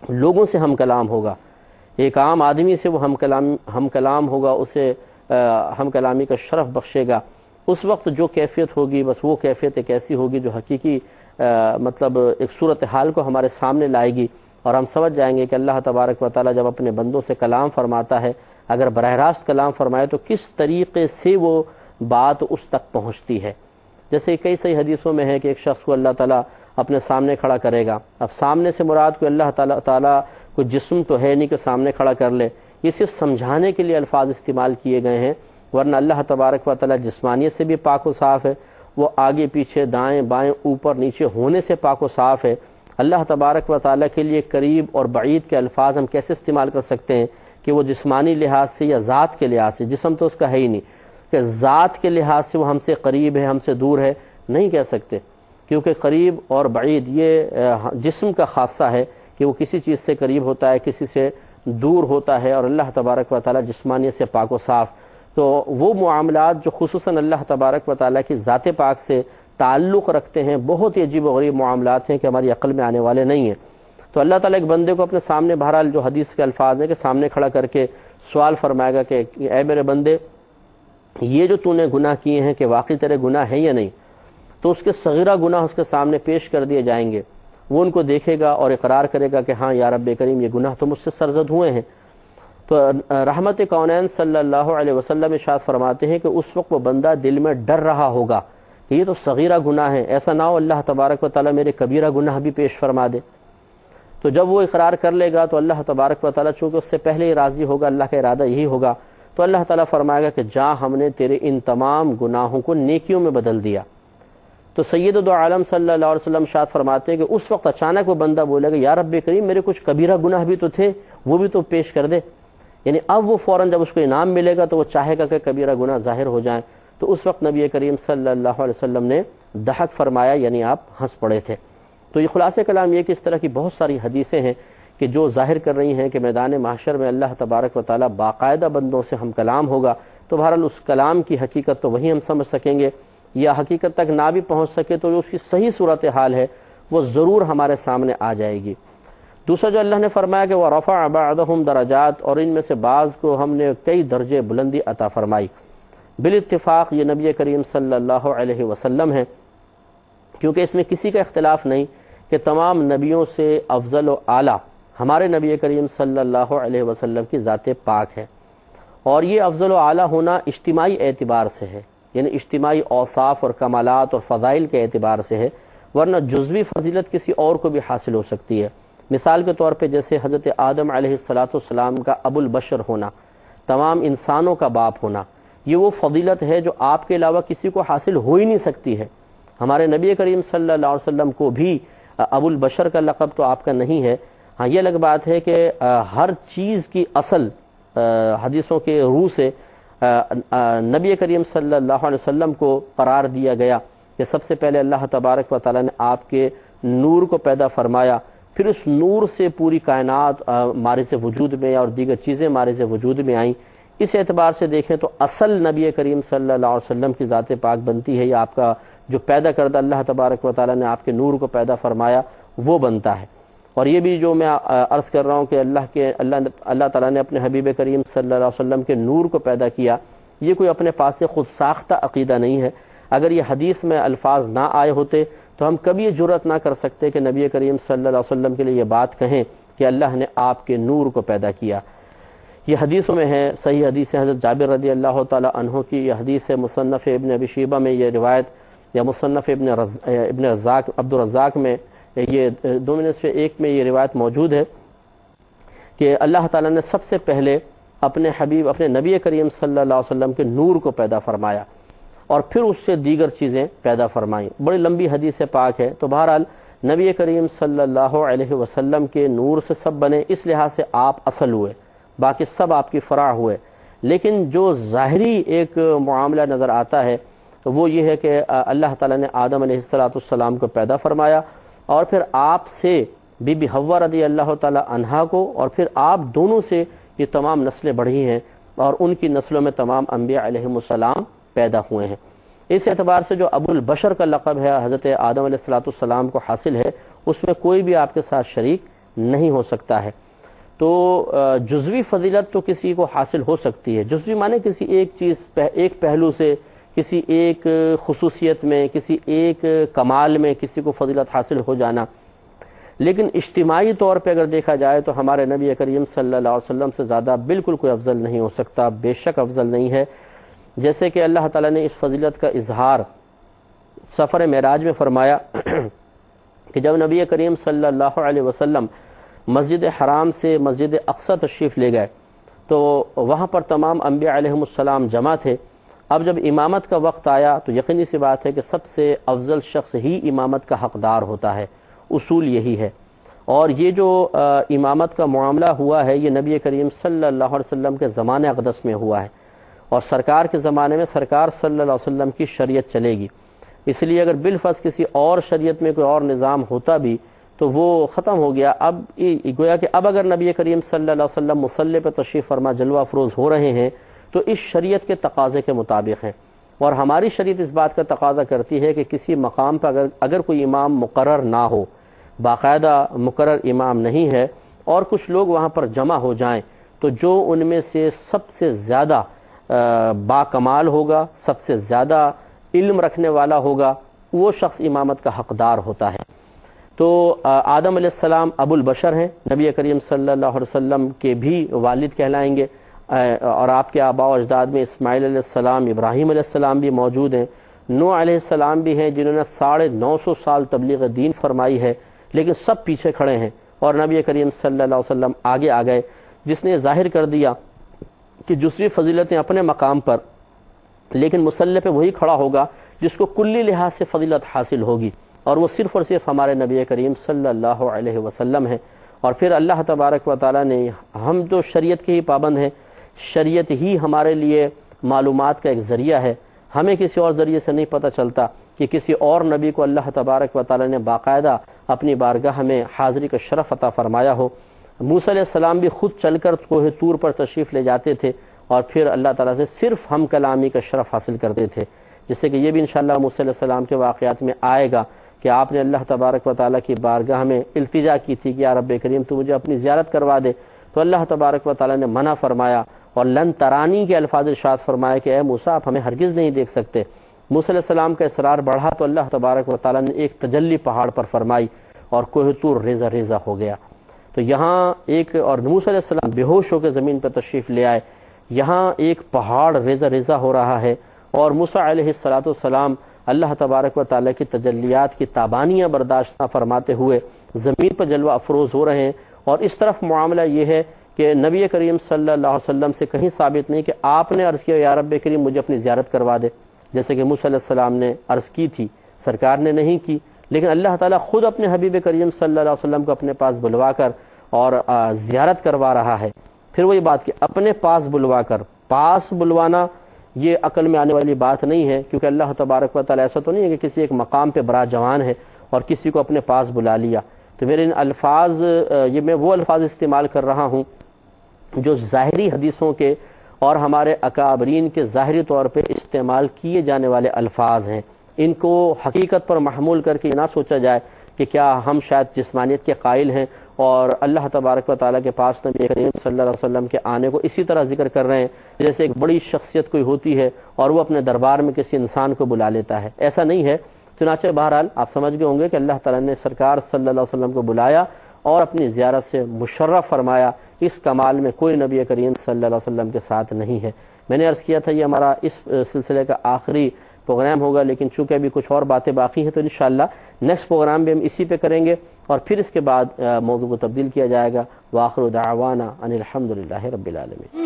لوگوں سے ہم کلام ہوگا، ایک عام آدمی سے وہ ہم کلام ہوگا، اسے ہم کلامی کا شرف بخشے گا، اس وقت جو کیفیت ہوگی بس وہ کیفیت ایک ایسی ہوگی جو حقیقی مطلب ایک صورتحال کو ہمارے سامنے لائے گی، اور ہم سمجھ جائیں گے کہ اللہ تبارک و تعالیٰ جب اپنے بندوں سے کلام فرماتا ہے، اگر براہ راست کلام فرمائے تو کس طریقے سے وہ بات اس تک پہنچتی ہے۔ جیسے کئی صحیح حدیثوں میں ہے کہ ایک شخص کو اللہ تعالیٰ اپنے سامنے کھڑا کرے گا، اب سامنے سے مراد کوئی اللہ تعالیٰ کوئی جسم تو ہے نہیں کہ سامنے کھڑا کر لے، یہ صرف سمجھانے کے لیے الفاظ استعمال کیے گئے ہیں، ورنہ اللہ تبارک و تعالیٰ جسمانیت سے بھی پاک و صاف ہے، وہ آگے پیچھے دائیں بائیں اوپر نیچے ہونے سے پاک و صاف ہے۔ اللہ تبارک و تعالیٰ کے لیے قریب اور بعید کے الفاظ ہم کیسے استعمال کر سکتے ہیں کہ وہ جسمانی لحاظ سے یا ذات کے لحاظ سے، جسم تو اس کا ہے ہی نہیں، کہ ذات کے لحاظ سے وہ ہم سے قریب ہے ہم سے دور ہے، نہیں کہہ سکتے، کیونکہ قریب اور بعید یہ جسم کا خاصہ ہے کہ وہ کسی چیز سے قریب ہوتا ہے کسی سے دور ہوتا ہے، اور اللہ تبارک و تعالیٰ جسمانیت سے پاک و صاف۔ تو وہ معاملات جو خصوصاً اللہ تبارک و تعالیٰ کی ذات پاک سے تعلق رکھتے ہیں، بہت ہی عجیب و غریب معاملات ہیں کہ ہماری عقل میں آنے والے نہیں ہیں۔ تو اللہ تعالیٰ ایک بندے کو اپنے سامنے، بہرحال جو حدیث کے الفاظ ہیں کہ سامنے کھڑا کر کے سوال فرمائے گا کہ اے میرے بندے، یہ جو تو نے گناہ کیے ہیں کہ واقعی تیرے گناہ ہیں یا نہیں، تو اس کے صغیرہ گناہ اس کے سامنے پیش کر دیے جائیں گے، وہ ان کو دیکھے گا اور اقرار کرے گا کہ ہاں یا رب کریم یہ گناہ تو مجھ سے سرزد ہوئے ہیں۔ تو رحمت کونین صلی اللہ علیہ وسلم ارشاد فرماتے ہیں کہ اس وقت وہ بندہ دل میں ڈر رہا ہوگا کہ یہ تو صغیرہ گناہ ہے، ایسا نہ ہو اللہ تبارک و تعالیٰ میرے کبیرہ گناہ بھی پیش فرما دے۔ تو جب وہ اقرار کر لے گا تو اللہ تبارک و تعالیٰ چونکہ اس سے پہلے ہی راضی ہوگا، اللہ کا ارادہ یہی ہوگا، تو اللہ تعالیٰ فرمائے گا کہ جا ہم نے تیرے ان تمام گناہوں کو نیکیوں میں بدل دیا۔ تو سید دو عالم صلی اللہ علیہ وسلم ارشاد فرماتے ہیں کہ اس وقت اچانک وہ بندہ بولے گا یا رب کریم میرے کچھ کبیرہ گناہ بھی تو تھے، وہ بھی تو پیش کر دے۔ یعنی اب وہ فوراً جب اس کو انعام ملے گا تو وہ چاہے گا کہ کبیرہ گناہ ظاہر ہو جائیں، تو اس وقت نبی کریم صلی اللہ علیہ وسلم نے ضحک فرمایا، یعنی آپ ہنس پڑے تھے۔ تو یہ خلاصہ کلام یہ کہ اس طرح کی بہت ساری حدیثیں ہیں کہ جو ظاہر کر رہی ہیں کہ میدان محشر میں اللہ تبارک و تعالیٰ باقاعدہ بندوں سے ہم کلام ہوگا، تو بہرحال اس کلام کی حقیقت تو وہی ہم سمجھ سکیں گے، یا حقیقت تک نہ بھی پہنچ سکے تو جو اس کی صحیح صورتحال ہے وہ ضرور ہمارے سامنے آ جائے گی۔ دوسرا جو اللہ نے فرمایا کہ وَرَفَعَ بَعْضَهُمْ دَرَجَاتٍ، اور ان میں سے بعض کو ہم نے کئی درجے بلندی عطا فرمائی۔ بالاتفاق یہ نبی کریم صلی اللہ علیہ وسلم ہیں، کیونکہ اس میں کسی کا اختلاف نہیں کہ تمام نبیوں سے افضل و اعلیٰ ہمارے نبی کریم صلی اللہ علیہ وسلم کی ذات پاک ہے، اور یہ افضل و اعلیٰ ہونا اجتماعی اعتبار سے ہے، یعنی اجتماعی اوصاف اور کمالات اور فضائل کے اعتبار سے ہے، ورنہ جزوی فضیلت کسی اور کو بھی حاصل ہو سکتی ہے۔ مثال کے طور پہ جیسے حضرت آدم علیہ السلام کا ابو البشر ہونا، تمام انسانوں کا باپ ہونا، یہ وہ فضیلت ہے جو آپ کے علاوہ کسی کو حاصل ہو ہی نہیں سکتی ہے۔ ہمارے نبی کریم صلی اللہ علیہ وسلم کو بھی ابو البشر کا لقب تو آپ کا نہیں ہے، ہاں یہ الگ بات ہے کہ ہر چیز کی اصل حدیثوں کے روح سے نبی کریم صلی اللہ علیہ وسلم کو قرار دیا گیا کہ سب سے پہلے اللہ تبارک و تعالیٰ نے آپ کے نور کو پیدا فرمایا، پھر اس نور سے پوری کائنات مارز وجود میں اور دیگر چیزیں مارز وجود میں آئیں۔ اس اعتبار سے دیکھیں تو اصل نبی کریم صلی اللہ علیہ وسلم کی ذات پاک بنتی ہے، یا آپ کا جو پیدا کردہ اللہ تبارک و تعالیٰ نے آپ کے نور کو پیدا فرمایا وہ بنتا ہے۔ اور یہ بھی جو میں عرض کر رہا ہوں کہ اللہ تعالیٰ نے اپنے حبیب کریم صلی اللہ علیہ وسلم کے نور کو پیدا کیا، یہ کوئی اپنے پاس سے خود ساختہ عقیدہ نہیں ہے۔ اگر یہ حدیث میں الفاظ نہ آئے ہوتے تو ہم کبھی یہ جرأت نہ کر سکتے کہ نبی کریم صلی اللہ علیہ وسلم کے لیے یہ بات کہیں کہ اللہ نے آپ کے نور کو پیدا کیا۔ یہ حدیثوں میں ہے، صحیح حدیث ہے حضرت جابر رضی اللہ تعالی عنہ کی، یہ حدیث ہے مصنف ابن ابی شیبہ میں یہ روایت، یا مصنف ابن رزاق عبد الرزاق میں، یہ دو میں سے ایک میں یہ روایت موجود ہے کہ اللہ تعالیٰ نے سب سے پہلے اپنے حبیب اپنے نبی کریم صلی اللہ علیہ وسلم کے نور کو پیدا فرمایا، اور پھر اس سے دیگر چیزیں پیدا فرمائیں۔ بڑی لمبی حدیث پاک ہے۔ تو بہرحال نبی کریم صلی اللہ علیہ وسلم کے نور سے سب بنے، اس لحاظ سے آپ اصل ہوئے، باقی سب آپ کی فرع ہوئے۔ لیکن جو ظاہری ایک معاملہ نظر آتا ہے وہ یہ ہے کہ اللہ تعالیٰ نے آدم علیہ السلام کو پیدا فرمایا، اور پھر آپ سے بی بی حوا رضی اللہ تعالی عنہا کو، اور پھر آپ دونوں سے یہ تمام نسلیں بڑھی ہیں، اور ان کی نسلوں میں تمام انبیاء علیہم السلام پیدا ہوئے ہیں۔ اس اعتبار سے جو ابو البشر کا لقب ہے حضرت آدم علیہ السلام کو حاصل ہے، اس میں کوئی بھی آپ کے ساتھ شریک نہیں ہو سکتا ہے۔ تو جزوی فضیلت تو کسی کو حاصل ہو سکتی ہے، جزوی معنی کسی ایک چیز ایک پہلو سے، کسی ایک خصوصیت میں، کسی ایک کمال میں کسی کو فضیلت حاصل ہو جانا، لیکن اجتماعی طور پہ اگر دیکھا جائے تو ہمارے نبی کریم صلی اللہ علیہ وسلم سے زیادہ بالکل کوئی افضل نہیں ہو سکتا، بے شک افضل نہیں ہے۔ جیسے کہ اللہ تعالیٰ نے اس فضیلت کا اظہار سفر معراج میں فرمایا کہ جب نبی کریم صلی اللہ علیہ وسلم مسجد حرام سے مسجد اقصی تشریف لے گئے تو وہاں پر تمام انبیاء علیہم السلام جمع تھے۔ اب جب امامت کا وقت آیا تو یقینی سی بات ہے کہ سب سے افضل شخص ہی امامت کا حقدار ہوتا ہے، اصول یہی ہے۔ اور یہ جو امامت کا معاملہ ہوا ہے یہ نبی کریم صلی اللہ علیہ وسلم کے زمانے اقدس میں ہوا ہے، اور سرکار کے زمانے میں سرکار صلی اللہ علیہ وسلم کی شریعت چلے گی۔ اس لیے اگر بالفرض کسی اور شریعت میں کوئی اور نظام ہوتا بھی تو وہ ختم ہو گیا۔ اب گویا کہ اب اگر نبی کریم صلی اللہ علیہ وسلم مصلی پہ تشریف فرما جلوہ افروز ہو رہے ہیں تو اس شریعت کے تقاضے کے مطابق ہیں، اور ہماری شریعت اس بات کا تقاضا کرتی ہے کہ کسی مقام پر اگر کوئی امام مقرر نہ ہو، باقاعدہ مقرر امام نہیں ہے، اور کچھ لوگ وہاں پر جمع ہو جائیں تو جو ان میں سے سب سے زیادہ با کمال ہوگا، سب سے زیادہ علم رکھنے والا ہوگا، وہ شخص امامت کا حقدار ہوتا ہے۔ تو آدم علیہ السلام ابو البشر ہیں، نبی کریم صلی اللہ علیہ وسلم کے بھی والد کہلائیں گے، اور آپ کے آباء و اجداد میں اسماعیل علیہ السلام، ابراہیم علیہ السلام بھی موجود ہیں، نوح علیہ السلام بھی ہیں جنہوں نے 950 سال تبلیغ دین فرمائی ہے، لیکن سب پیچھے کھڑے ہیں اور نبی کریم صلی اللہ علیہ وسلم آگے آ گئے، جس نے ظاہر کر دیا کہ جزوی فضیلتیں اپنے مقام پر، لیکن مصلی پہ وہی کھڑا ہوگا جس کو کلی لحاظ سے فضیلت حاصل ہوگی، اور وہ صرف اور صرف ہمارے نبی کریم صلی اللہ علیہ وسلم ہیں۔ اور پھر اللہ تبارک و تعالیٰ نے، ہم تو شریعت کے ہی پابند ہیں، شریعت ہی ہمارے لیے معلومات کا ایک ذریعہ ہے، ہمیں کسی اور ذریعے سے نہیں پتہ چلتا کہ کسی اور نبی کو اللہ تبارک و تعالیٰ نے باقاعدہ اپنی بارگاہ میں حاضری کا شرف عطا فرمایا ہو۔ موسیٰ علیہ السلام بھی خود چل کر کوہ طور پر تشریف لے جاتے تھے اور پھر اللہ تعالیٰ سے صرف ہم کلامی کا شرف حاصل کرتے تھے، جس سے کہ یہ بھی انشاءاللہ موسیٰ علیہ السلام کے واقعات میں آئے گا کہ آپ نے اللہ تبارک و تعالیٰ کی بارگاہ میں التجا کی تھی کہ یا رب کریم تو مجھے اپنی زیارت کروا دے، تو اللہ تبارک و تعالیٰ نے منع فرمایا اور لن ترانی کے الفاظ ارشاد فرمایا کہ اے موسیٰ آپ ہمیں ہرگز نہیں دیکھ سکتے۔ موسیٰ علیہ السلام کا اصرار بڑھا تو اللہ تبارک و تعالیٰ نے ایک تجلی پہاڑ پر فرمائی اور کوہ طور ریزہ ریزہ ہو گیا۔ تو یہاں ایک، اور موسیٰ علیہ السلام بے ہوش ہو کے زمین پر تشریف لے آئے، یہاں ایک پہاڑ ریزہ ریزہ ہو رہا ہے، اور موسیٰ علیہ السلام اللہ تبارک و تعالیٰ کی تجلیات کی تابانیاں برداشت نہ فرماتے ہوئے زمین پر جلوہ افروز ہو رہے ہیں۔ اور اس طرف معاملہ یہ ہے کہ نبی کریم صلی اللہ علیہ وسلم سے کہیں ثابت نہیں کہ آپ نے عرض کیا یا رب کریم مجھے اپنی زیارت کروا دے، جیسے کہ موسیٰ علیہ السلام نے عرض کی تھی، سرکار نے نہیں کی، لیکن اللہ تعالیٰ خود اپنے حبیب کریم صلی اللہ علیہ وسلم کو اپنے پاس بلوا کر اور زیارت کروا رہا ہے۔ پھر وہی بات کہ اپنے پاس بلوا کر، پاس بلوانا یہ عقل میں آنے والی بات نہیں ہے، کیونکہ اللہ تبارک و تعالیٰ ایسا تو نہیں ہے کہ کسی ایک مقام پہ برا جوان ہے اور کسی کو اپنے پاس بلا لیا۔ تو میرے ان الفاظ، یہ میں وہ الفاظ استعمال کر رہا ہوں جو ظاہری حدیثوں کے اور ہمارے اکابرین کے ظاہری طور پہ استعمال کیے جانے والے الفاظ ہیں، ان کو حقیقت پر محمول کر کے نہ سوچا جائے کہ کیا ہم شاید جسمانیت کے قائل ہیں اور اللہ تبارک و تعالیٰ کے پاس نبی کریم صلی اللہ علیہ وسلم کے آنے کو اسی طرح ذکر کر رہے ہیں جیسے ایک بڑی شخصیت کوئی ہوتی ہے اور وہ اپنے دربار میں کسی انسان کو بلا لیتا ہے، ایسا نہیں ہے۔ چنانچہ بہرحال آپ سمجھ گئے ہوں گے کہ اللہ تعالیٰ نے سرکار صلی اللہ علیہ وسلم کو بلایا اور اپنی زیارت سے مشرف فرمایا، اس کمال میں کوئی نبی کریم صلی اللہ علیہ وسلم کے ساتھ نہیں ہے۔ میں نے عرض کیا تھا یہ ہمارا اس سلسلے کا آخری پروگرام ہوگا، لیکن چونکہ ابھی کچھ اور باتیں باقی ہیں تو انشاءاللہ نیکسٹ پروگرام بھی ہم اسی پہ کریں گے، اور پھر اس کے بعد موضوع کو تبدیل کیا جائے گا۔ وآخر دعوانا ان الحمدللہ رب العالمین۔